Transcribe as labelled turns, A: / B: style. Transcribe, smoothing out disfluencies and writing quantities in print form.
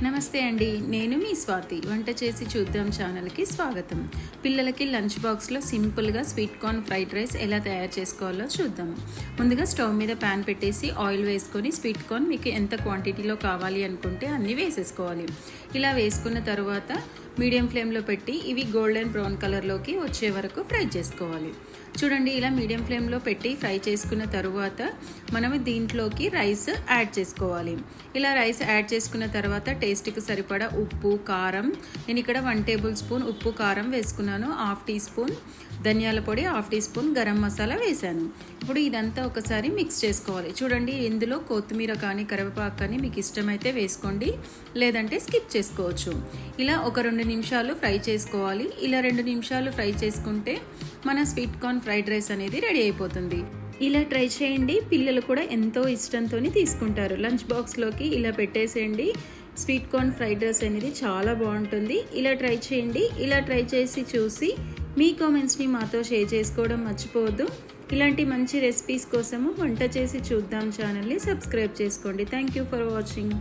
A: నమస్తే అండి, నేను మీ స్వాతి. వంట చేసి చూద్దాం ఛానల్కి స్వాగతం. పిల్లలకి లంచ్ బాక్స్లో సింపుల్గా స్వీట్ కార్న్ ఫ్రైడ్ రైస్ ఎలా తయారు చేసుకోవాలో చూద్దాము. ముందుగా స్టవ్ మీద ప్యాన్ పెట్టేసి ఆయిల్ వేసుకొని స్వీట్ కార్న్ మీకు ఎంత క్వాంటిటీలో కావాలి అనుకుంటే అన్నీ వేసేసుకోవాలి. ఇలా వేసుకున్న తర్వాత మీడియం ఫ్లేమ్లో పెట్టి ఇవి గోల్డెన్ బ్రౌన్ కలర్లోకి వచ్చే వరకు ఫ్రై చేసుకోవాలి. చూడండి, ఇలా మీడియం ఫ్లేమ్లో పెట్టి ఫ్రై చేసుకున్న తరువాత మనము దీంట్లోకి రైస్ యాడ్ చేసుకోవాలి. ఇలా రైస్ యాడ్ చేసుకున్న తర్వాత టేస్ట్కి సరిపడా ఉప్పు, కారం, నేను ఇక్కడ 1 టేబుల్ స్పూన్ ఉప్పు కారం వేసుకున్నాను. 1/2 టీ స్పూన్ ధనియాల పొడి, 1/2 టీ స్పూన్ గరం మసాలా వేసాను. ఇప్పుడు ఇదంతా ఒకసారి మిక్స్ చేసుకోవాలి. చూడండి, ఇందులో కొత్తిమీర కానీ కరివేపాకు కానీ మీకు ఇష్టమైతే వేసుకోండి, లేదంటే స్కిప్ చేసుకోవచ్చు. ఇలా ఒక 2 నిమిషాలు ఫ్రై చేసుకోవాలి. ఇలా 2 నిమిషాలు ఫ్రై చేసుకుంటే మన స్వీట్ కార్న్ ఫ్రైడ్ రైస్ అనేది రెడీ అయిపోతుంది. ఇలా ట్రై చేయండి, పిల్లలు కూడా ఎంతో ఇష్టంతో తీసుకుంటారు. లంచ్ బాక్స్లోకి ఇలా పెట్టేసేయండి. స్వీట్ కార్న్ ఫ్రైడ్ రైస్ అనేది చాలా బాగుంటుంది. ఇలా ట్రై చేయండి. ఇలా ట్రై చేసి చూసి మీ కామెంట్స్ని మాతో షేర్ చేసుకోవడం మర్చిపోవద్దు. ఇలాంటి మంచి రెసిపీస్ కోసము వంట చేసి చూద్దాం ఛానల్ని సబ్స్క్రైబ్ చేసుకోండి. Thank you for watching.